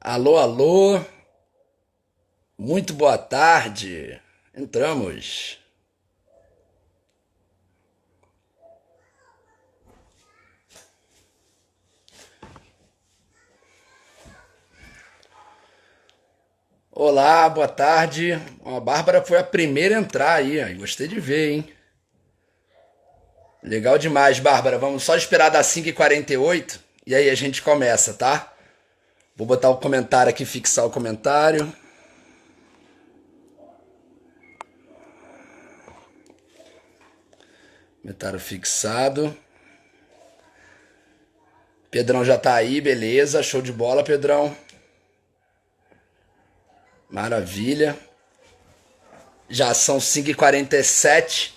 Alô, alô, muito boa tarde. Entramos. Olá, boa tarde. A Bárbara foi a primeira a entrar aí, ó. Gostei de ver, hein? Legal demais, Bárbara. Vamos só esperar dar 5h48 e aí a gente começa, tá? Vou botar o comentário aqui, fixar o comentário. Comentário fixado. Pedrão já tá aí, beleza. Show de bola, Pedrão. Maravilha. Já são 5h47.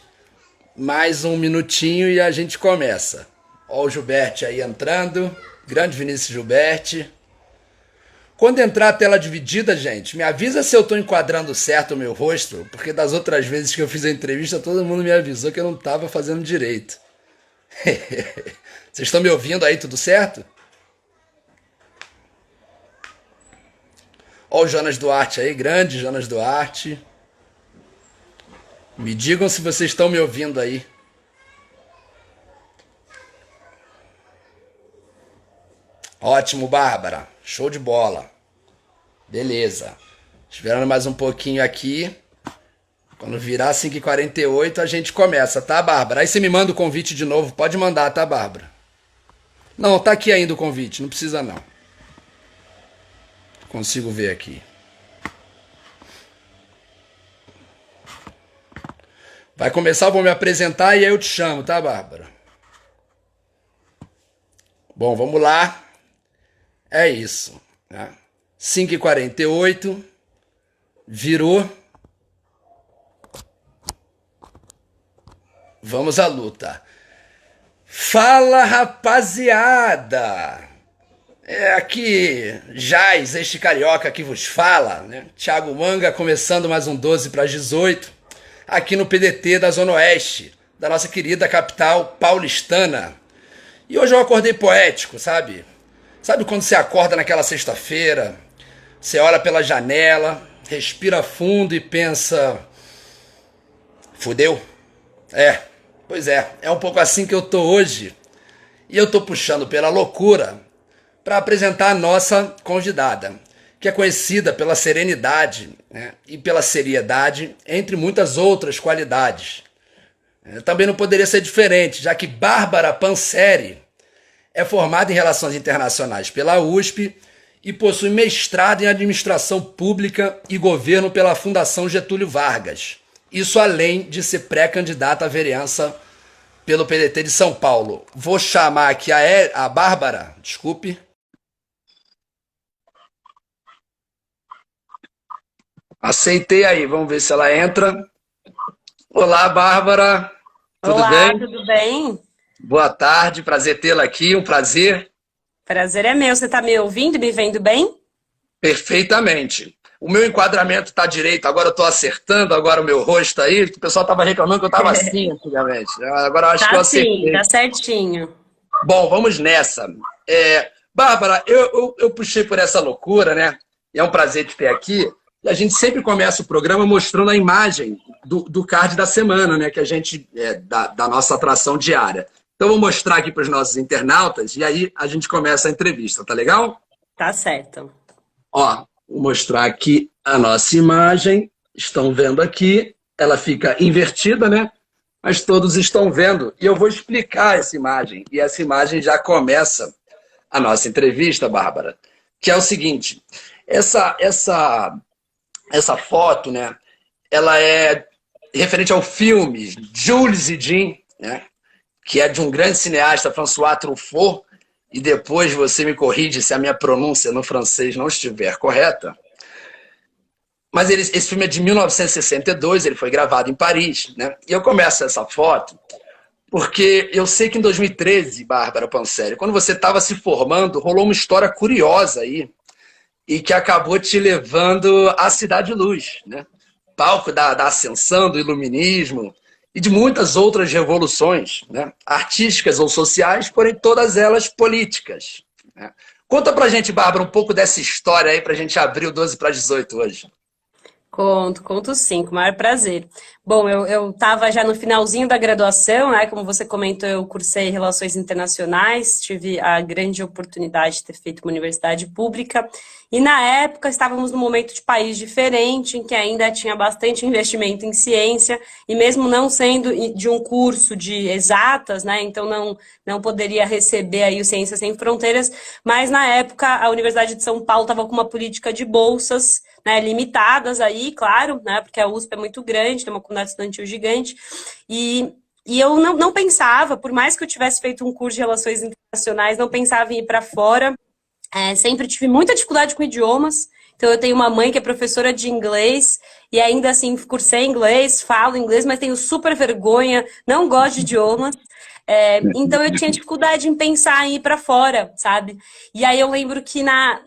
Mais um minutinho e a gente começa. Ó o Gilberto aí entrando. Grande Vinícius Gilberto. Quando entrar a tela dividida, gente, me avisa se eu tô enquadrando certo o meu rosto, porque das outras vezes que eu fiz a entrevista, todo mundo me avisou que eu não tava fazendo direito. Vocês estão me ouvindo aí, tudo certo? Ó o Jonas Duarte aí, grande Jonas Duarte. Me digam se vocês estão me ouvindo aí. Ótimo, Bárbara. Show de bola. Beleza. Esperando mais um pouquinho aqui. Quando virar 5h48 a gente começa, tá, Bárbara? Aí você me manda o convite de novo. Pode mandar, tá, Bárbara? Não, tá aqui ainda o convite. Não precisa, não. Consigo ver aqui. Vai começar, eu vou me apresentar e aí eu te chamo, tá, Bárbara? Bom, vamos lá. É isso, né? 5h48. Virou. Vamos à luta. Fala, rapaziada! É aqui, Jaz, este carioca que vos fala, né? Thiago Manga começando mais um 12 para as 18, aqui no PDT da Zona Oeste, da nossa querida capital paulistana. E hoje eu acordei poético, sabe? Sabe quando você acorda naquela sexta-feira, você olha pela janela, respira fundo e pensa: fudeu? Pois é um pouco assim que eu tô hoje. E eu tô puxando pela loucura para apresentar a nossa convidada, que é conhecida pela serenidade, né, e pela seriedade, entre muitas outras qualidades. Também não poderia ser diferente, já que Bárbara Panzeri é formada em Relações Internacionais pela USP e possui mestrado em Administração Pública e Governo pela Fundação Getúlio Vargas. Isso além de ser pré-candidata à vereança pelo PDT de São Paulo. Vou chamar aqui a Bárbara, desculpe. Aceitei aí, vamos ver se ela entra. Olá, Bárbara, tudo Olá, bem? tudo bem? Boa tarde, prazer tê-la aqui, um prazer. Prazer é meu. Você está me ouvindo e me vendo bem? Perfeitamente. O meu enquadramento está direito, agora eu estou acertando agora o meu rosto aí. O pessoal estava reclamando que eu estava assim antigamente. Agora eu acho que eu Tá sim, acertei. tá certinho. Bom, vamos nessa. Bárbara, eu puxei por essa loucura, né? E é um prazer te ter aqui. E a gente sempre começa o programa mostrando a imagem do card da semana, né? Que a gente da nossa atração diária. Então, eu vou mostrar aqui para os nossos internautas e aí a gente começa a entrevista, tá legal? Tá certo. Ó, vou mostrar aqui a nossa imagem. Estão vendo aqui. Ela fica invertida, né? Mas todos estão vendo. E eu vou explicar essa imagem. E essa imagem já começa a nossa entrevista, Bárbara, que é o seguinte. Essa foto, né? Ela é referente ao filme Jules e Jim, né? Que é de um grande cineasta, François Truffaut. E depois você me corrige se a minha pronúncia no francês não estiver correta. Mas esse filme é de 1962, ele foi gravado em Paris, né? E eu começo essa foto porque eu sei que em 2013, Bárbara Panzeri, quando você estava se formando, rolou uma história curiosa aí e que acabou te levando à Cidade Luz, né? Palco da ascensão, do iluminismo e de muitas outras revoluções, né? Artísticas ou sociais, porém todas elas políticas, né? Conta pra gente, Bárbara, um pouco dessa história aí pra gente abrir o 12 para 18 hoje. Conto sim, com o maior prazer. Bom, eu estava já no finalzinho da graduação, né? Como você comentou, eu cursei Relações Internacionais, tive a grande oportunidade de ter feito uma universidade pública, e na época estávamos num momento de país diferente, em que ainda tinha bastante investimento em ciência, e mesmo não sendo de um curso de exatas, né? Então não poderia receber aí o Ciências Sem Fronteiras, mas na época a Universidade de São Paulo estava com uma política de bolsas, né, limitadas aí, claro, né, porque a USP é muito grande, tem uma comunidade estudantil gigante, e eu não pensava, por mais que eu tivesse feito um curso de Relações Internacionais, não pensava em ir para fora. Sempre tive muita dificuldade com idiomas, então eu tenho uma mãe que é professora de inglês, e ainda assim cursei inglês, falo inglês, mas tenho super vergonha, não gosto de idiomas. Então eu tinha dificuldade em pensar em ir para fora, sabe? E aí eu lembro que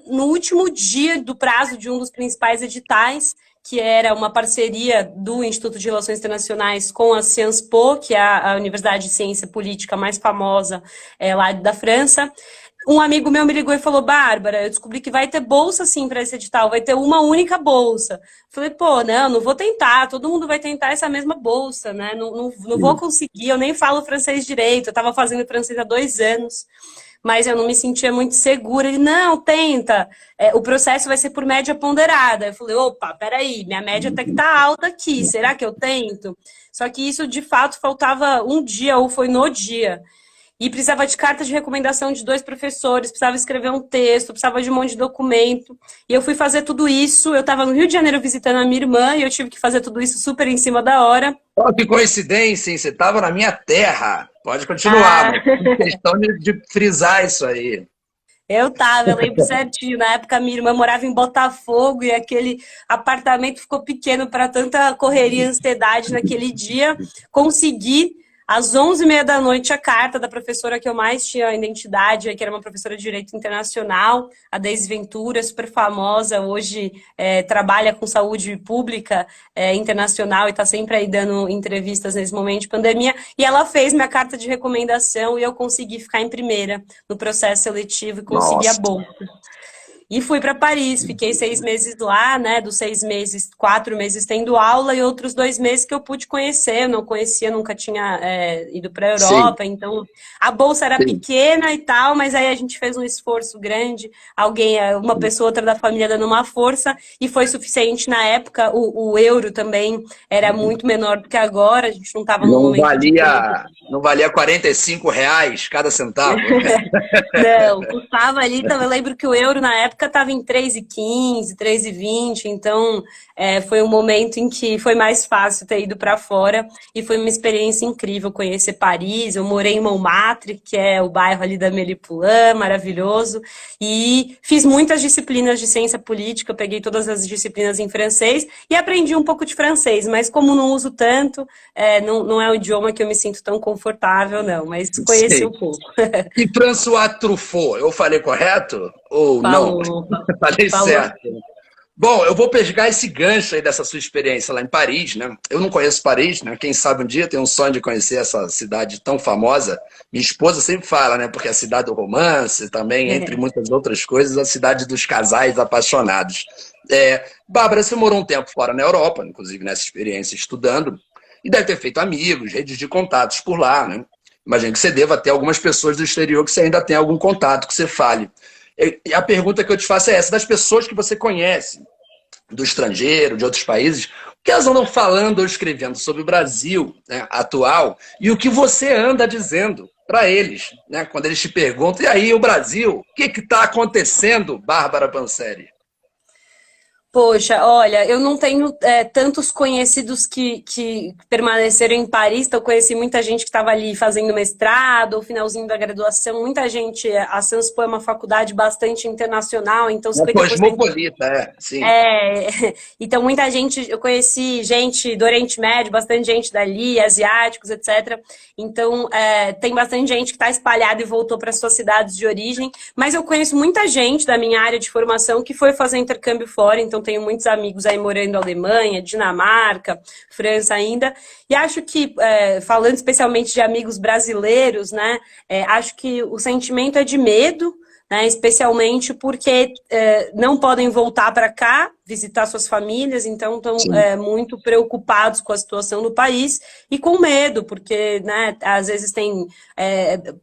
no último dia do prazo de um dos principais editais, que era uma parceria do Instituto de Relações Internacionais com a Sciences Po, que é a Universidade de Ciência Política mais famosa lá da França, um amigo meu me ligou e falou: Bárbara, eu descobri que vai ter bolsa sim para esse edital, vai ter uma única bolsa. Falei, pô, não vou tentar, todo mundo vai tentar essa mesma bolsa, né? Não vou conseguir, eu nem falo francês direito, eu estava fazendo francês há 2 anos, mas eu não me sentia muito segura. Ele, não, tenta, o processo vai ser por média ponderada. Eu falei, opa, peraí, minha média até que tá alta aqui, será que eu tento? Só que isso, de fato, faltava um dia, ou foi no dia. E precisava de carta de recomendação de 2 professores, precisava escrever um texto, precisava de um monte de documento. E eu fui fazer tudo isso. Eu estava no Rio de Janeiro visitando a minha irmã e eu tive que fazer tudo isso super em cima da hora. Oh, que coincidência, hein? Você estava na minha terra. Pode continuar, Ah, mas questão de frisar isso aí. eu lembro certinho. Na época, minha irmã morava em Botafogo e aquele apartamento ficou pequeno para tanta correria e ansiedade naquele dia. Consegui. Às 11h30 da noite, a carta da professora que eu mais tinha identidade, que era uma professora de Direito Internacional, a Deise Ventura, super famosa, hoje trabalha com saúde pública internacional e está sempre aí dando entrevistas nesse momento de pandemia. E ela fez minha carta de recomendação e eu consegui ficar em primeira no processo seletivo e consegui a Nossa. bolsa. E fui para Paris, fiquei 6 meses lá, né? Dos 6 meses, 4 meses tendo aula e outros 2 meses que eu pude conhecer. Eu não conhecia, nunca tinha ido para a Sim, Europa, então a bolsa era sim. pequena e tal, mas aí a gente fez um esforço grande. Alguém, uma pessoa, outra da família dando uma força e foi suficiente na época. O euro também era muito menor do que agora, a gente não estava num Não momento de crise. valia, não valia R$ 45 cada centavo. Não, custava ali, então eu lembro que o euro na época estava em 3,15, 3,20, então foi um momento em que foi mais fácil ter ido para fora e foi uma experiência incrível conhecer Paris. Eu morei em Montmartre, que é o bairro ali da Melipoulin, maravilhoso, e fiz muitas disciplinas de ciência política, eu peguei todas as disciplinas em francês e aprendi um pouco de francês, mas como não uso tanto, não é um idioma que eu me sinto tão confortável, não, mas conheci Sei. um pouco. E François Truffaut, eu falei correto ou não? Falou, Falei falou. certo. Bom, eu vou pegar esse gancho aí dessa sua experiência lá em Paris, né? Eu não conheço Paris, né? Quem sabe um dia tem um sonho de conhecer essa cidade tão famosa. Minha esposa sempre fala, né? Porque é a cidade do romance, também, entre muitas outras coisas, a cidade dos casais apaixonados. Bárbara, você morou um tempo fora na Europa, inclusive nessa experiência estudando, e deve ter feito amigos, redes de contatos por lá, né? Imagino que você deva ter algumas pessoas do exterior que você ainda tem algum contato, que você fale. E a pergunta que eu te faço é essa: das pessoas que você conhece, do estrangeiro, de outros países, o que elas andam falando ou escrevendo sobre o Brasil, né, atual, e o que você anda dizendo para eles, né, quando eles te perguntam, e aí o Brasil, o que está acontecendo, Bárbara Panseri? Poxa, olha, eu não tenho tantos conhecidos que permaneceram em Paris, então eu conheci muita gente que estava ali fazendo mestrado, ou finalzinho da graduação, muita gente, a Sciences Po é uma faculdade bastante internacional, então Uma 50%. cosmopolita, sim. É, então muita gente, eu conheci gente do Oriente Médio, bastante gente dali, asiáticos, etc. Então tem bastante gente que está espalhada e voltou para suas cidades de origem, mas eu conheço muita gente da minha área de formação que foi fazer intercâmbio fora, então tenho muitos amigos aí morando na Alemanha, Dinamarca, França ainda, e acho que, falando especialmente de amigos brasileiros, né, acho que o sentimento é de medo, né, especialmente porque não podem voltar para cá, visitar suas famílias, então estão muito preocupados com a situação do país e com medo, porque, né, às vezes tem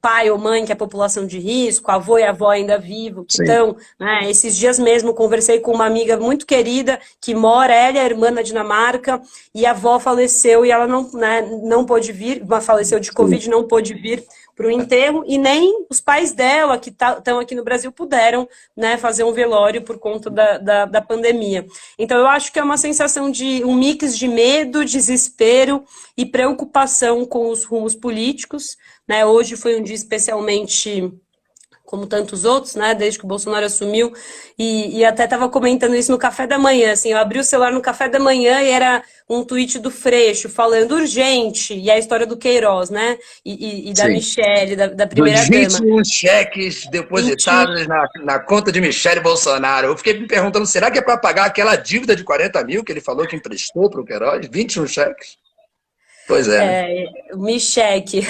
pai ou mãe que é população de risco, avô e avó ainda vivo, que estão, né, esses dias mesmo conversei com uma amiga muito querida que mora, ela é irmã na Dinamarca, e a avó faleceu e ela não, né, não pôde vir, faleceu de Covid, não pôde vir para o enterro, e nem os pais dela, que estão aqui no Brasil, puderam, né, fazer um velório por conta da pandemia. Então, eu acho que é uma sensação de um mix de medo, desespero e preocupação com os rumos políticos, né? Hoje foi um dia especialmente, como tantos outros, né, desde que o Bolsonaro assumiu, e até estava comentando isso no café da manhã, assim, eu abri o celular no café da manhã e era um tweet do Freixo falando urgente, e a história do Queiroz, né, e da Michelle, da Dos primeira-dama. 21 cheques depositados na conta de Michele Bolsonaro. Eu fiquei me perguntando, será que é para pagar aquela dívida de 40 mil que ele falou que emprestou para o Queiroz? 21 cheques? Pois é. Me cheque.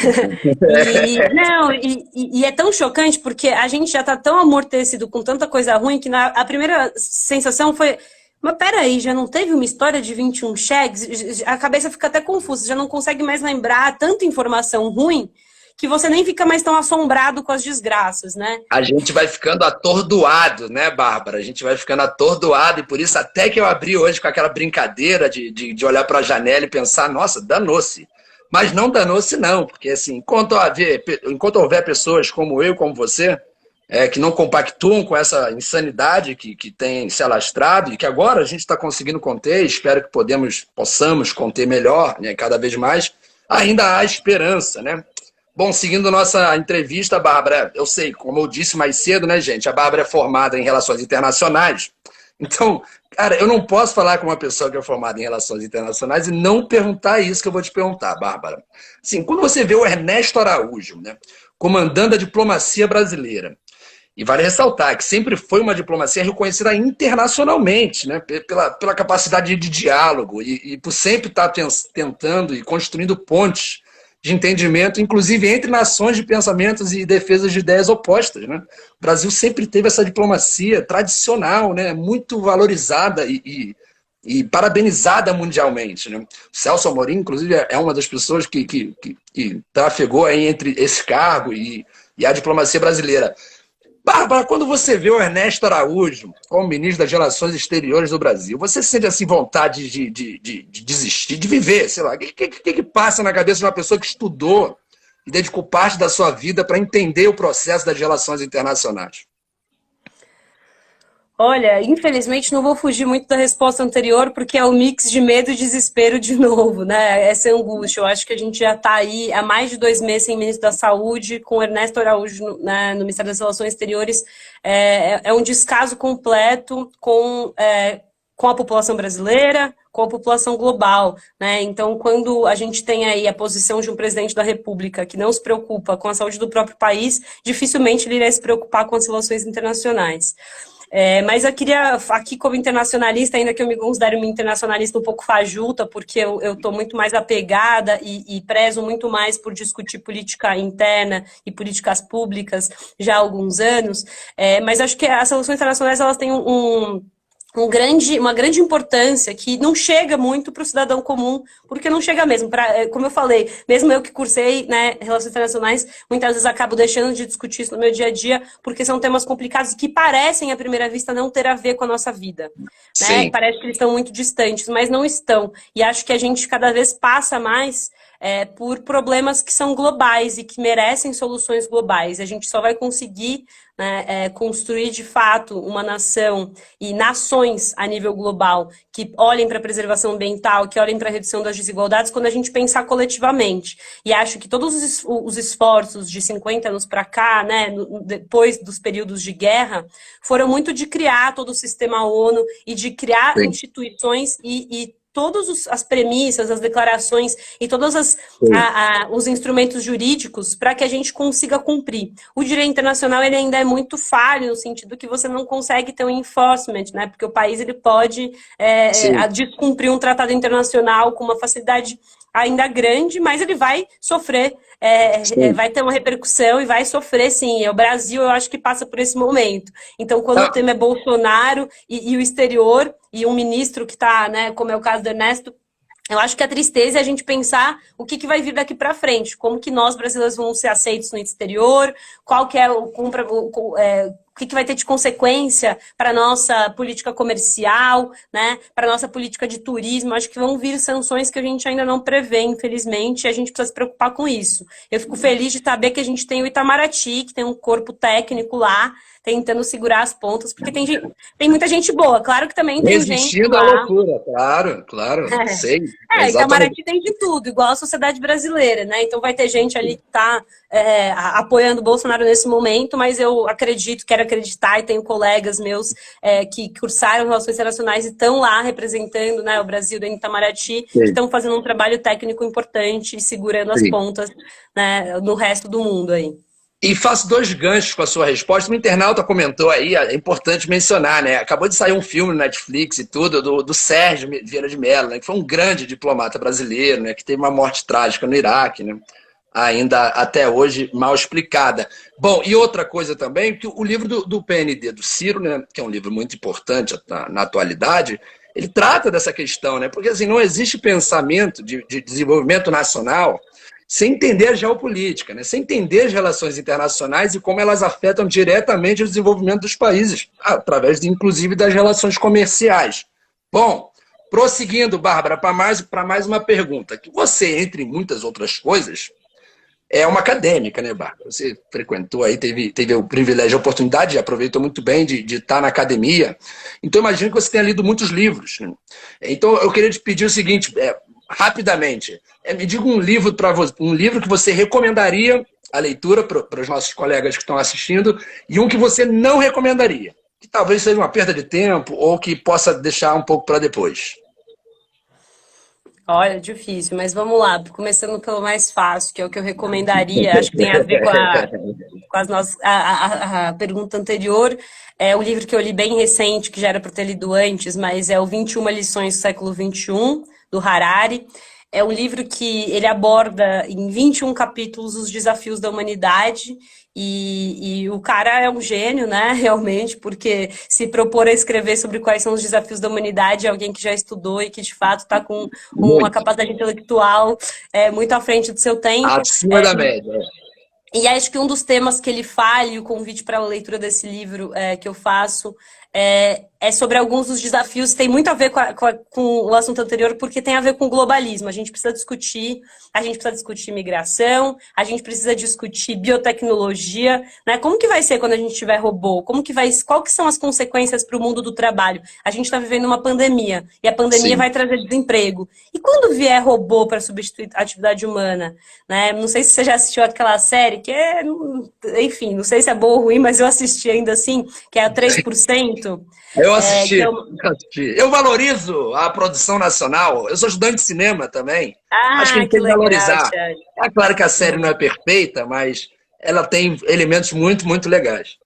E é tão chocante porque a gente já está tão amortecido com tanta coisa ruim que a primeira sensação foi: mas peraí, já não teve uma história de 21 cheques? A cabeça fica até confusa, já não consegue mais lembrar tanta informação ruim que você nem fica mais tão assombrado com as desgraças, né? A gente vai ficando atordoado, né, Bárbara? A gente vai ficando atordoado, e por isso até que eu abri hoje com aquela brincadeira de olhar para a janela e pensar, nossa, danou-se. Mas não danou-se não, porque assim, enquanto houver pessoas como eu, como você, que não compactuam com essa insanidade que tem se alastrado e que agora a gente está conseguindo conter, espero que possamos conter melhor, né, cada vez mais, ainda há esperança, né? Bom, seguindo nossa entrevista, Bárbara, eu sei, como eu disse mais cedo, né, gente, a Bárbara é formada em Relações Internacionais. Então, cara, eu não posso falar com uma pessoa que é formada em Relações Internacionais e não perguntar isso que eu vou te perguntar, Bárbara. Assim, quando você vê o Ernesto Araújo, né, comandando a diplomacia brasileira, e vale ressaltar que sempre foi uma diplomacia reconhecida internacionalmente, né, pela capacidade de diálogo e por sempre estar tentando e construindo pontes de entendimento, inclusive entre nações de pensamentos e defesas de ideias opostas, né? O Brasil sempre teve essa diplomacia tradicional, né? Muito valorizada e parabenizada mundialmente, né? O Celso Amorim, inclusive, é uma das pessoas que trafegou aí entre esse cargo e a diplomacia brasileira. Bárbara, quando você vê o Ernesto Araújo como ministro das Relações Exteriores do Brasil, você sente assim vontade de desistir, de viver, sei lá, o que passa na cabeça de uma pessoa que estudou e dedicou parte da sua vida para entender o processo das relações internacionais? Olha, infelizmente não vou fugir muito da resposta anterior, porque é o mix de medo e desespero de novo, né? Essa angústia. Eu acho que a gente já está aí há mais de 2 meses sem ministro da Saúde, com Ernesto Araújo, né, no Ministério das Relações Exteriores. É um descaso completo com a população brasileira, com a população global, né? Então, quando a gente tem aí a posição de um presidente da República que não se preocupa com a saúde do próprio país, dificilmente ele irá se preocupar com as relações internacionais. Mas eu queria, aqui como internacionalista, ainda que eu me considere uma internacionalista um pouco fajuta, porque eu estou muito mais apegada e prezo muito mais por discutir política interna e políticas públicas já há alguns anos, mas acho que as relações internacionais elas têm uma grande importância que não chega muito para o cidadão comum, porque não chega mesmo. Como eu falei, mesmo eu que cursei, né, Relações Internacionais, muitas vezes acabo deixando de discutir isso no meu dia a dia, porque são temas complicados que parecem, à primeira vista, não ter a ver com a nossa vida. Né? Parece que eles estão muito distantes, mas não estão. E acho que a gente cada vez passa mais por problemas que são globais e que merecem soluções globais. A gente só vai conseguir, né, construir de fato uma nação e nações a nível global que olhem para a preservação ambiental, que olhem para a redução das desigualdades quando a gente pensar coletivamente. E acho que todos os esforços de 50 anos para cá, né, depois dos períodos de guerra, foram muito de criar todo o sistema ONU e de criar instituições e todas as premissas, as declarações e todos os instrumentos jurídicos para que a gente consiga cumprir. O direito internacional ele ainda é muito falho no sentido que você não consegue ter um enforcement, né? Porque o país ele pode descumprir um tratado internacional com uma facilidade ainda grande, mas ele vai sofrer, Sim. vai ter uma repercussão e vai sofrer, sim. O Brasil, eu acho que passa por esse momento. Então, quando o Ah, tema é Bolsonaro e o exterior, e um ministro que está, né, como é o caso do Ernesto, eu acho que a tristeza é a gente pensar o que vai vir daqui para frente, como que nós brasileiros vamos ser aceitos no exterior, qual que é o que vai ter de consequência para a nossa política comercial, né, para a nossa política de turismo. Acho que vão vir sanções que a gente ainda não prevê, infelizmente, e a gente precisa se preocupar com isso. Eu fico feliz de saber que a gente tem o Itamaraty, que tem um corpo técnico lá, tentando segurar as pontas, porque tem muita gente boa. Claro que também tem gente resistindo à lá. loucura, claro, claro, sei, exatamente. Itamaraty tem de tudo, igual a sociedade brasileira, né? Então vai ter gente ali que está apoiando o Bolsonaro nesse momento, mas eu acredito, quero acreditar, e tenho colegas meus que cursaram Relações Internacionais e estão lá representando, né, o Brasil dentro do Itamaraty, que Sei, estão fazendo um trabalho técnico importante e segurando as sei. pontas, né, no resto do mundo aí. E faço dois ganchos com a sua resposta. Um internauta comentou aí, é importante mencionar, né? Acabou de sair um filme no Netflix e tudo, do Sérgio Vieira de Mello, né? Que foi um grande diplomata brasileiro, né? Que teve uma morte trágica no Iraque, né? Ainda até hoje mal explicada. Bom, e outra coisa também, que o livro do PND, do Ciro, né? Que é um livro muito importante na atualidade, ele trata dessa questão, né? Porque assim, não existe pensamento de desenvolvimento nacional sem entender a geopolítica, né? Sem entender as relações internacionais e como elas afetam diretamente o desenvolvimento dos países, através, inclusive, das relações comerciais. Bom, prosseguindo, Bárbara, para mais uma pergunta. Que você, entre muitas outras coisas, é uma acadêmica, né, Bárbara? Você frequentou aí, teve o privilégio, a oportunidade, aproveitou muito bem de estar na academia. Então, imagino que você tenha lido muitos livros, né? Então, eu queria te pedir o seguinte, rapidamente, me diga um livro para você, um livro que você recomendaria a leitura para os nossos colegas que estão assistindo e um que você não recomendaria, que talvez seja uma perda de tempo ou que possa deixar um pouco para depois. Olha, difícil, mas vamos lá. Começando pelo mais fácil, que é o que eu recomendaria, acho que tem a ver com as nossas, a pergunta anterior. É um livro que eu li bem recente, que já era para ter lido antes, mas é o 21 Lições do Século XXI, do Harari. É um livro que ele aborda em 21 capítulos os desafios da humanidade e o cara é um gênio, né, realmente, porque se propor a escrever sobre quais são os desafios da humanidade é alguém que já estudou e que de fato está com uma Muito. capacidade intelectual muito à frente do seu tempo. Acima da média. E acho que um dos temas que ele fala, e o convite para a leitura desse livro que eu faço, é sobre alguns dos desafios, tem muito a ver com o assunto anterior, porque tem a ver com o globalismo. A gente precisa discutir migração, a gente precisa discutir biotecnologia, né? Como que vai ser quando a gente tiver robô? Qual que são as consequências para o mundo do trabalho? A gente está vivendo uma pandemia, e a pandemia Sim. vai trazer desemprego. E quando vier robô para substituir a atividade humana? Né? Não sei se você já assistiu aquela série, enfim, não sei se é boa ou ruim, mas eu assisti ainda assim, que é a 3%. Eu Que assisti, é eu assisti. Eu valorizo a produção nacional. Eu sou estudante de cinema também. Acho que a Ah, gente que tem que legal, valorizar. Thiago. É claro que a série não é perfeita, mas ela tem elementos muito, muito legais.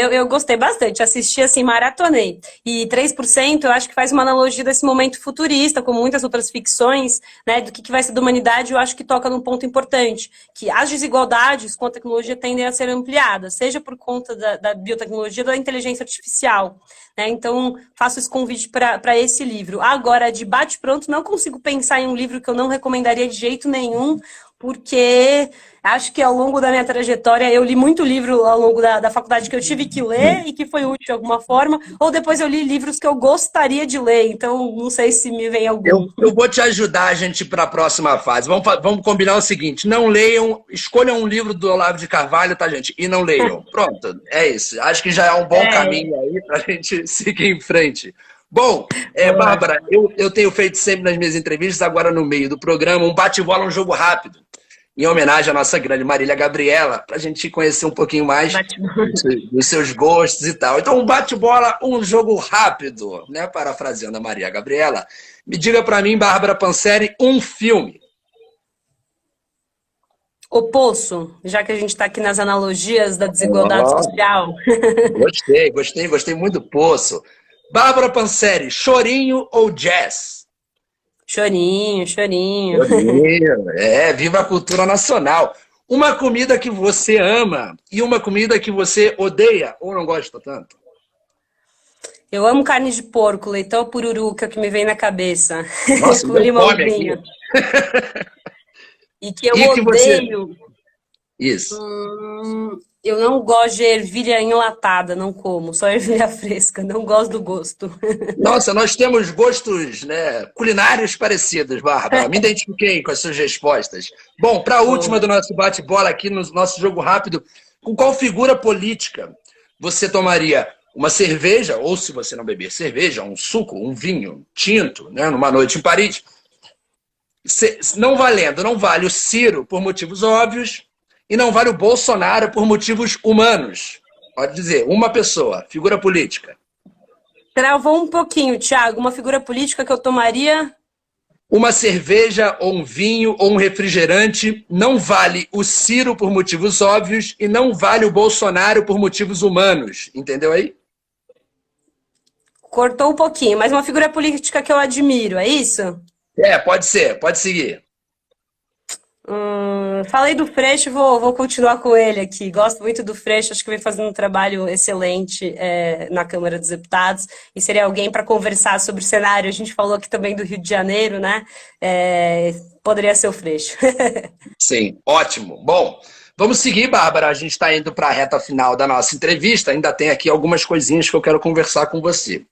Eu gostei bastante, assisti assim, maratonei. E 3% eu acho que faz uma analogia desse momento futurista, como muitas outras ficções, né, do que vai ser da humanidade, eu acho que toca num ponto importante, que as desigualdades com a tecnologia tendem a ser ampliadas, seja por conta da biotecnologia ou da inteligência artificial. Né? Então, faço esse convite para esse livro. Agora, de bate-pronto, não consigo pensar em um livro que eu não recomendaria de jeito nenhum, porque acho que ao longo da minha trajetória eu li muito livro ao longo da faculdade que eu tive que ler e que foi útil de alguma forma, ou depois eu li livros que eu gostaria de ler, então não sei se me vem algum. Eu vou te ajudar a gente para a próxima fase. Vamos combinar o seguinte: não leiam, escolham um livro do Olavo de Carvalho, tá, gente? E não leiam. Pronto, é isso. Acho que já é um bom É, caminho aí para a gente seguir em frente. Bom, boa. Bárbara, eu tenho feito sempre nas minhas entrevistas, agora no meio do programa, um bate-bola, um jogo rápido, em homenagem à nossa grande Marília Gabriela, para a gente conhecer um pouquinho mais Bate dos seus gostos e tal. Então, um bate-bola, um jogo rápido, né? Parafraseando a Maria Gabriela. Me diga para mim, Bárbara Panseri, um filme. O Poço, já que a gente está aqui nas analogias da desigualdade Oh, social, gostei muito do Poço. Bárbara Panseri, chorinho ou jazz? Chorinho, chorinho. Olheiro, viva a cultura nacional. Uma comida que você ama e uma comida que você odeia ou não gosta tanto. Eu amo carne de porco, leitão pururuca que me vem na cabeça, Nossa, me com deu fome aqui. limãozinho. E que eu E que você. odeio, Isso. eu não gosto de ervilha enlatada, não como, só ervilha fresca, não gosto do gosto. Nossa, nós temos gostos, né, culinários parecidos, Bárbara. Me identifiquei com as suas respostas. Bom, para a última Boa. do nosso bate-bola aqui no nosso jogo rápido, com qual figura política você tomaria uma cerveja, ou se você não beber cerveja, um suco, um vinho tinto, né, numa noite em Paris? Não valendo, não vale o Ciro por motivos óbvios e não vale o Bolsonaro por motivos humanos. Pode dizer, uma pessoa, figura política. Travou um pouquinho, Thiago, uma figura política que eu tomaria. Uma cerveja ou um vinho ou um refrigerante não vale o Ciro por motivos óbvios e não vale o Bolsonaro por motivos humanos. Entendeu aí? Cortou um pouquinho, mas uma figura política que eu admiro, é isso? Pode ser, pode seguir. Falei do Freixo, vou continuar com ele aqui. Gosto muito do Freixo, acho que vem fazendo um trabalho excelente na Câmara dos Deputados e seria alguém para conversar sobre o cenário. A gente falou aqui também do Rio de Janeiro, né? Poderia ser o Freixo. Sim, ótimo. Bom, vamos seguir, Bárbara. A gente está indo para a reta final da nossa entrevista. Ainda tem aqui algumas coisinhas que eu quero conversar com você.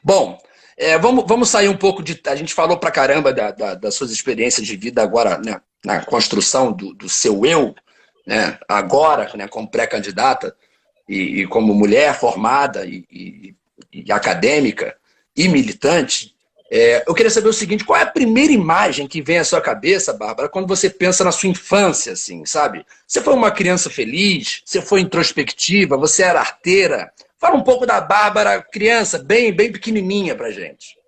Bom, vamos sair um pouco de. A gente falou pra caramba das suas experiências de vida agora, né, na construção do seu eu, né, agora, né, como pré-candidata e como mulher formada e acadêmica e militante. Eu queria saber o seguinte: qual é a primeira imagem que vem à sua cabeça, Bárbara, quando você pensa na sua infância, assim, sabe? Você foi uma criança feliz? Você foi introspectiva? Você era arteira? Fala um pouco da Bárbara, criança, bem, bem pequenininha pra gente.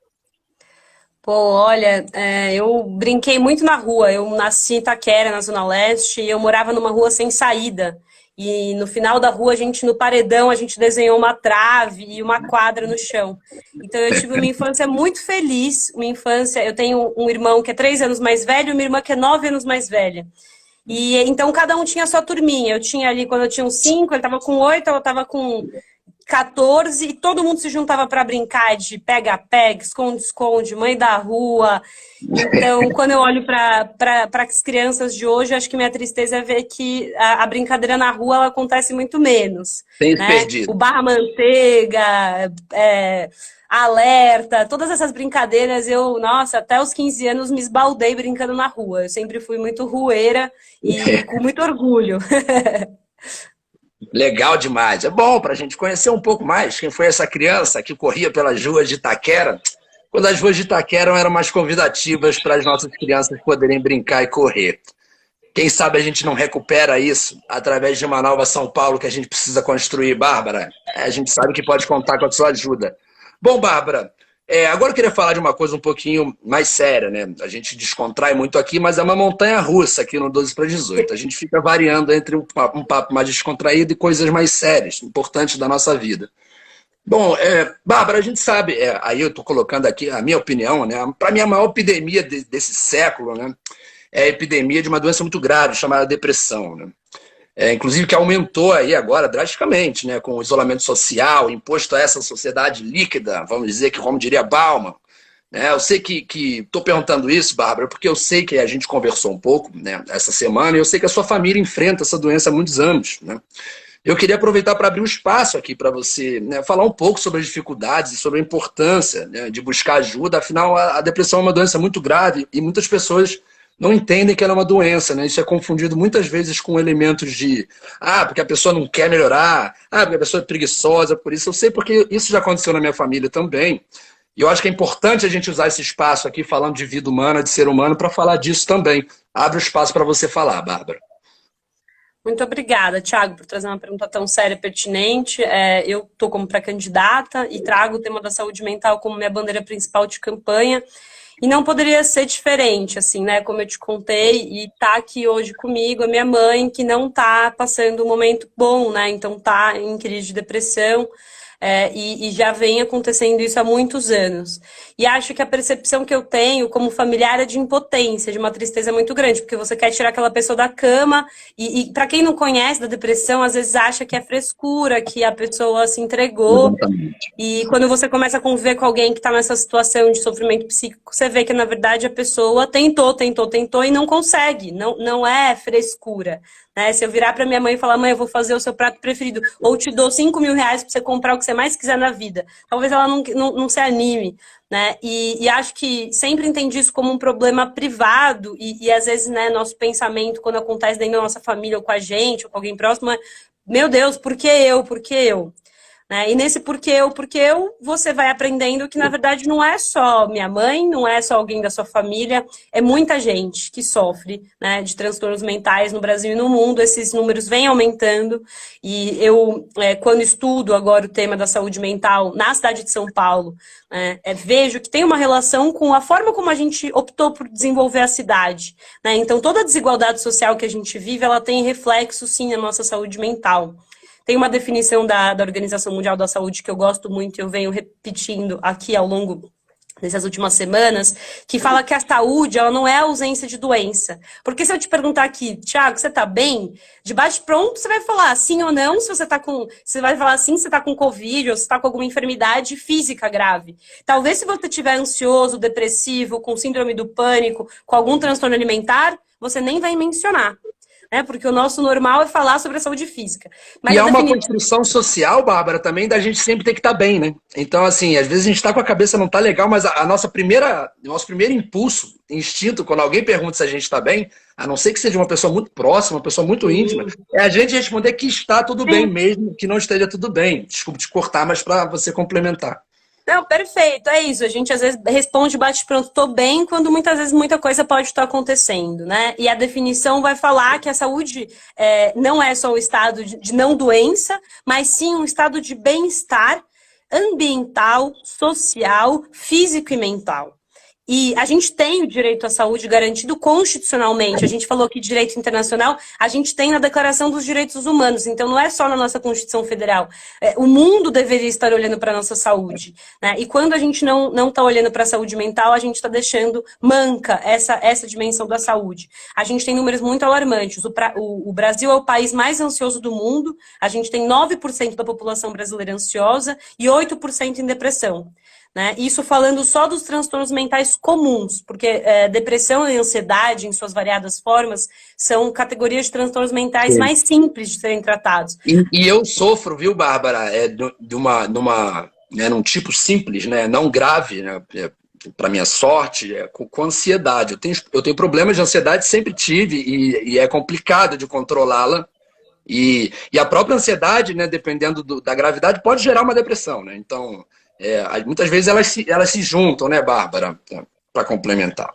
Pô, olha, eu brinquei muito na rua. Eu nasci em Itaquera, na Zona Leste, e eu morava numa rua sem saída. E no final da rua, no paredão, a gente desenhou uma trave e uma quadra no chão. Então eu tive uma infância muito feliz. Uma infância, eu tenho um irmão que é 3 anos mais velho e uma irmã que é 9 anos mais velha. E então cada um tinha a sua turminha. Eu tinha ali, quando eu tinha uns 5, ele tava com 8, eu tava com 14 e todo mundo se juntava para brincar de pega-pega, esconde-esconde, mãe da rua. Então, quando eu olho para as crianças de hoje, eu acho que minha tristeza é ver que a brincadeira na rua ela acontece muito menos, Tem se né? perdido. O barra-manteiga, alerta, todas essas brincadeiras, nossa, até os 15 anos me esbaldei brincando na rua. Eu sempre fui muito rueira e com muito orgulho. Legal demais. É bom para a gente conhecer um pouco mais quem foi essa criança que corria pelas ruas de Itaquera, quando as ruas de Itaquera eram mais convidativas para as nossas crianças poderem brincar e correr. Quem sabe a gente não recupera isso através de uma nova São Paulo que a gente precisa construir, Bárbara? A gente sabe que pode contar com a sua ajuda. Bom, Bárbara, agora eu queria falar de uma coisa um pouquinho mais séria, né? A gente descontrai muito aqui, mas é uma montanha russa aqui no 12 para 18. A gente fica variando entre um papo mais descontraído e coisas mais sérias, importantes da nossa vida. Bom, Bárbara, a gente sabe, aí eu estou colocando aqui a minha opinião, né? Para mim, a maior epidemia desse século, né, é a epidemia de uma doença muito grave chamada depressão, né? Inclusive que aumentou aí agora drasticamente, né, com o isolamento social imposto a essa sociedade líquida, vamos dizer que, como diria Bauman, né? Eu sei que estou perguntando isso, Bárbara, porque eu sei que a gente conversou um pouco, né, essa semana, e eu sei que a sua família enfrenta essa doença há muitos anos, né? Eu queria aproveitar para abrir um espaço aqui para você, né, falar um pouco sobre as dificuldades e sobre a importância, né, de buscar ajuda. Afinal, a depressão é uma doença muito grave e muitas pessoas não entendem que ela é uma doença, né? Isso é confundido muitas vezes com elementos de porque a pessoa não quer melhorar, porque a pessoa é preguiçosa, por isso. Eu sei porque isso já aconteceu na minha família também. E eu acho que é importante a gente usar esse espaço aqui, falando de vida humana, de ser humano, para falar disso também. Abre o espaço para você falar, Bárbara. Muito obrigada, Thiago, por trazer uma pergunta tão séria e pertinente. Eu estou como pré-candidata e trago o tema da saúde mental como minha bandeira principal de campanha. E não poderia ser diferente, assim, né? Como eu te contei, e tá aqui hoje comigo a minha mãe, que não tá passando um momento bom, né? Então tá em crise de depressão. e já vem acontecendo isso há muitos anos. E acho que a percepção que eu tenho como familiar é de impotência, de uma tristeza muito grande, porque você quer tirar aquela pessoa da cama, e para quem não conhece da depressão, às vezes acha que é frescura, que a pessoa se entregou. Exatamente. E quando você começa a conviver com alguém que está nessa situação de sofrimento psíquico, você vê que, na verdade, a pessoa tentou e não consegue. Não é frescura. Né? Se eu virar para minha mãe e falar, mãe, eu vou fazer o seu prato preferido, ou te dou 5.000 reais para você comprar o que você mais quiser na vida, talvez ela não se anime. Né? E acho que sempre entendi isso como um problema privado, e às vezes, né, nosso pensamento, quando acontece dentro da nossa família, ou com a gente, ou com alguém próximo, é, meu Deus, por que eu? Por que eu? Né? E nesse porquê eu, você vai aprendendo que, na verdade, não é só minha mãe, não é só alguém da sua família, é muita gente que sofre, né, de transtornos mentais no Brasil e no mundo. Esses números vêm aumentando. E eu, quando estudo agora o tema da saúde mental na cidade de São Paulo, vejo que tem uma relação com a forma como a gente optou por desenvolver a cidade. Né? Então, toda a desigualdade social que a gente vive, ela tem reflexo, sim, na nossa saúde mental. Tem uma definição da Organização Mundial da Saúde que eu gosto muito e eu venho repetindo aqui ao longo dessas últimas semanas, que fala que a saúde, ela não é a ausência de doença. Porque se eu te perguntar aqui, Thiago, você tá bem? De bate-pronto, você vai falar sim ou não, se você tá com... Você vai falar sim se você tá com Covid ou se tá com alguma enfermidade física grave. Talvez se você estiver ansioso, depressivo, com síndrome do pânico, com algum transtorno alimentar, você nem vai mencionar. Porque o nosso normal é falar sobre a saúde física. Mas e há uma construção social, Bárbara, também da gente sempre ter que estar bem, né? Então, assim, às vezes a gente está com a cabeça não tá legal, mas nosso primeiro impulso, instinto, quando alguém pergunta se a gente está bem, a não ser que seja uma pessoa muito próxima, uma pessoa muito íntima, é a gente responder que está tudo bem, mesmo que não esteja tudo bem. Desculpa te cortar, mas para você complementar. Não, perfeito, é isso. A gente às vezes responde bate-pronto, tô bem, quando muitas vezes muita coisa pode estar acontecendo, né? E a definição vai falar que a saúde não é só o estado de não doença, mas sim um estado de bem-estar ambiental, social, físico e mental. E a gente tem o direito à saúde garantido constitucionalmente. A gente falou que direito internacional, a gente tem na Declaração dos Direitos Humanos. Então, não é só na nossa Constituição Federal. O mundo deveria estar olhando para a nossa saúde. Né? E quando a gente não está olhando para a saúde mental, a gente está deixando manca essa dimensão da saúde. A gente tem números muito alarmantes. O Brasil é o país mais ansioso do mundo. A gente tem 9% da população brasileira ansiosa e 8% em depressão. Né? Isso falando só dos transtornos mentais comuns, porque depressão e ansiedade, em suas variadas formas, são categorias de transtornos mentais mais simples de serem tratados. E eu sofro, viu, Bárbara, num tipo simples, né? Não grave, né? Para minha sorte, com ansiedade. Eu tenho problemas de ansiedade, sempre tive, e é complicado de controlá-la. E a própria ansiedade, né, dependendo da gravidade, pode gerar uma depressão, né? Então, muitas vezes elas se juntam, né, Bárbara, para complementar.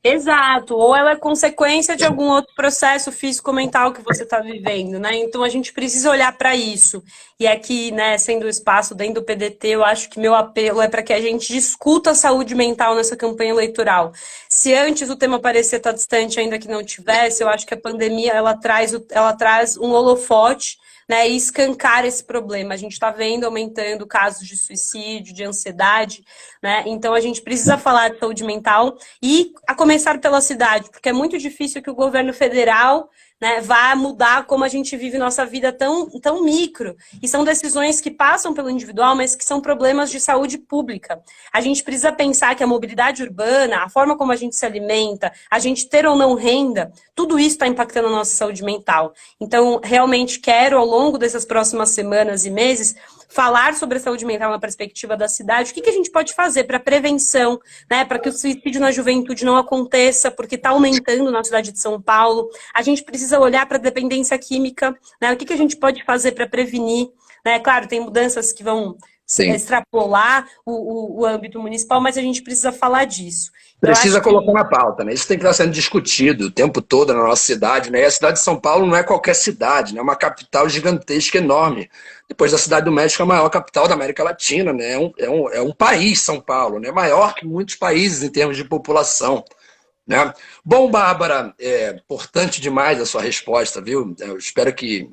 Exato, ou ela é consequência de algum outro processo físico-mental que você está vivendo, né? Então a gente precisa olhar para isso. E aqui, né, sendo o espaço dentro do PDT, eu acho que meu apelo é para que a gente discuta a saúde mental nessa campanha eleitoral. Se antes o tema parecia estar distante, ainda que não tivesse, eu acho que a pandemia ela traz um holofote, né, e escancar esse problema. A gente está vendo aumentando casos de suicídio, de ansiedade, né? Então a gente precisa falar de saúde mental e a começar pela cidade, porque é muito difícil que o governo federal, né, vá mudar como a gente vive nossa vida tão micro. E são decisões que passam pelo individual, mas que são problemas de saúde pública. A gente precisa pensar que a mobilidade urbana, a forma como a gente se alimenta, a gente ter ou não renda, tudo isso está impactando a nossa saúde mental. Então, realmente quero, ao longo dessas próximas semanas e meses, falar sobre a saúde mental na perspectiva da cidade, o que a gente pode fazer para prevenção, né, para que o suicídio na juventude não aconteça, porque está aumentando na cidade de São Paulo. A gente precisa olhar para a dependência química, né, o que a gente pode fazer para prevenir. Né? Claro, tem mudanças que vão extrapolar o âmbito municipal, mas a gente precisa falar disso. Precisa colocar na pauta, né? Isso tem que estar sendo discutido o tempo todo na nossa cidade, né? E a cidade de São Paulo não é qualquer cidade, né? É uma capital gigantesca, enorme. Depois da Cidade do México, é a maior capital da América Latina, né? É um país, São Paulo, né? Maior que muitos países em termos de população, né? Bom, Bárbara, é importante demais a sua resposta, viu? Eu espero que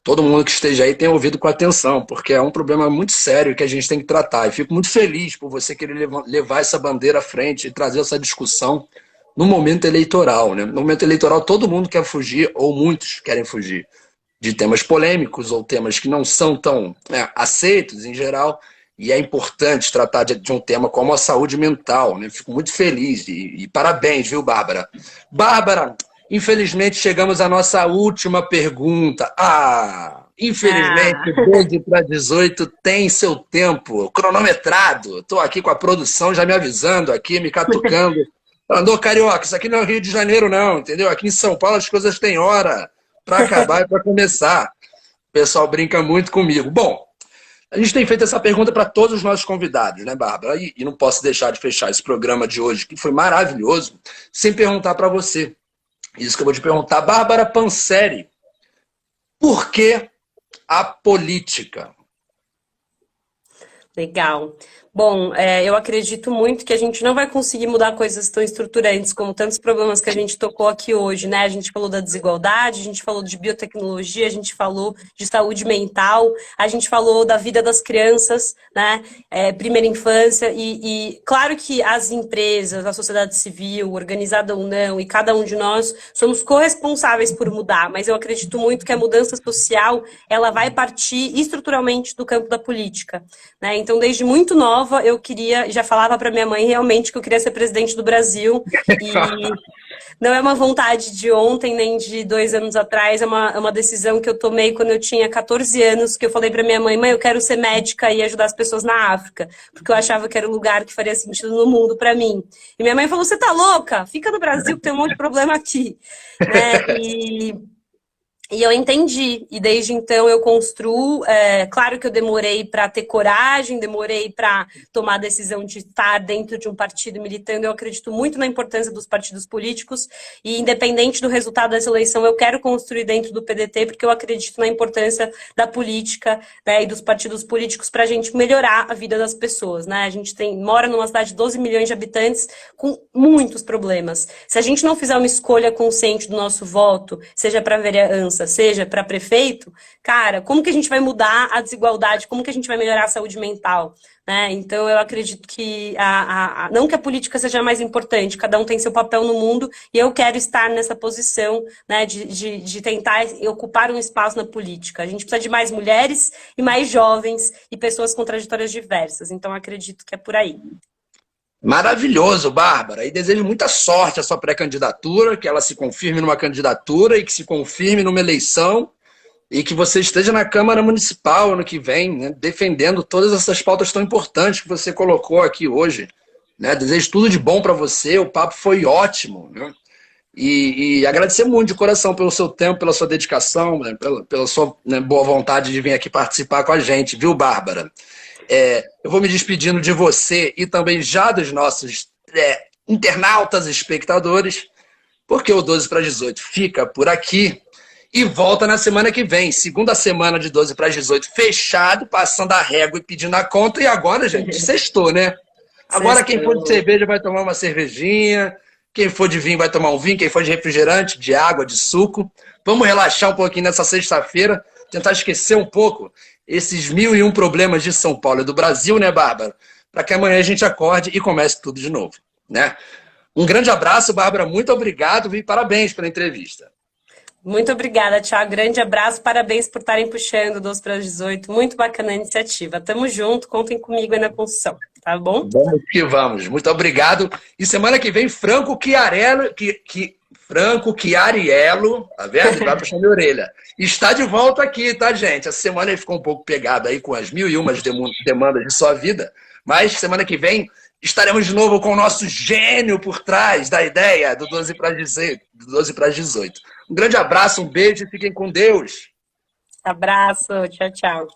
todo mundo que esteja aí tenha ouvido com atenção, porque é um problema muito sério que a gente tem que tratar. E fico muito feliz por você querer levar essa bandeira à frente e trazer essa discussão no momento eleitoral, né? No momento eleitoral todo mundo quer fugir, ou muitos querem fugir, de temas polêmicos ou temas que não são tão aceitos em geral, e é importante tratar de um tema como a saúde mental, né? Fico muito feliz e parabéns, viu, Bárbara? Bárbara, infelizmente chegamos à nossa última pergunta. Infelizmente, 12 para 18 tem seu tempo cronometrado. Estou aqui com a produção já me avisando aqui, me catucando. Falando, ô, carioca, isso aqui não é Rio de Janeiro não, entendeu? Aqui em São Paulo as coisas têm hora para acabar e para começar. O pessoal brinca muito comigo. Bom, a gente tem feito essa pergunta para todos os nossos convidados, né, Bárbara? E não posso deixar de fechar esse programa de hoje, que foi maravilhoso, sem perguntar para você. Isso que eu vou te perguntar. Bárbara Panzeri, por que a política? Legal. Bom, eu acredito muito que a gente não vai conseguir mudar coisas tão estruturantes como tantos problemas que a gente tocou aqui hoje, né? A gente falou da desigualdade, a gente falou de biotecnologia, a gente falou de saúde mental, a gente falou da vida das crianças, né? Primeira infância, e claro que as empresas, a sociedade civil, organizada ou não, e cada um de nós somos corresponsáveis por mudar, mas eu acredito muito que a mudança social, ela vai partir estruturalmente do campo da política, né? Então, desde muito nova, eu queria, já falava para minha mãe realmente que eu queria ser presidente do Brasil, e não é uma vontade de ontem, nem de 2 anos atrás, é uma decisão que eu tomei quando eu tinha 14 anos, que eu falei para minha mãe, eu quero ser médica e ajudar as pessoas na África, porque eu achava que era o lugar que faria sentido no mundo para mim. E minha mãe falou, você tá louca? Fica no Brasil que tem um monte de problema aqui. Né? E eu entendi, e desde então eu construo. Claro que eu demorei para ter coragem, demorei para tomar a decisão de estar dentro de um partido militando. Eu acredito muito na importância dos partidos políticos, e independente do resultado dessa eleição, eu quero construir dentro do PDT, porque eu acredito na importância da política, né, e dos partidos políticos para a gente melhorar a vida das pessoas. Né? A gente mora numa cidade de 12 milhões de habitantes com muitos problemas. Se a gente não fizer uma escolha consciente do nosso voto, seja para vereança, seja para prefeito, cara, como que a gente vai mudar a desigualdade? Como que a gente vai melhorar a saúde mental? Né? Então, eu acredito que, não que a política seja mais importante, cada um tem seu papel no mundo, e eu quero estar nessa posição, né, de tentar ocupar um espaço na política. A gente precisa de mais mulheres e mais jovens e pessoas com trajetórias diversas. Então, acredito que é por aí. Maravilhoso, Bárbara. E desejo muita sorte à sua pré-candidatura, que ela se confirme numa candidatura e que se confirme numa eleição, e que você esteja na Câmara Municipal ano que vem, né, defendendo todas essas pautas tão importantes que você colocou aqui hoje. Né? Desejo tudo de bom para você, o papo foi ótimo. Né? E agradecer muito de coração pelo seu tempo, pela sua dedicação, né, pela sua, né, boa vontade de vir aqui participar com a gente, viu, Bárbara? Eu vou me despedindo de você e também já dos nossos internautas e espectadores, porque o 12 para 18 fica por aqui e volta na semana que vem. Segunda semana de 12 para 18 fechado, passando a régua e pedindo a conta. E agora, gente, sextou, né? Agora quem for de cerveja vai tomar uma cervejinha, quem for de vinho vai tomar um vinho, quem for de refrigerante, de água, de suco. Vamos relaxar um pouquinho nessa sexta-feira, tentar esquecer um pouco esses 1001 problemas de São Paulo e do Brasil, né, Bárbara? Para que amanhã a gente acorde e comece tudo de novo, né? Um grande abraço, Bárbara, muito obrigado e parabéns pela entrevista. Muito obrigada, Thiago. Grande abraço, parabéns por estarem puxando 12 para 18. Muito bacana a iniciativa. Tamo junto, contem comigo aí na construção, tá bom? Vamos que vamos. Muito obrigado. E semana que vem, Franco Chiarello, Franco Chiariello, tá vendo? Vai puxar minha orelha. Está de volta aqui, tá, gente? Essa semana ele ficou um pouco pegado aí com as 1001 demandas de sua vida, mas semana que vem estaremos de novo com o nosso gênio por trás da ideia do 12 para 18. Um grande abraço, um beijo e fiquem com Deus. Abraço, tchau, tchau.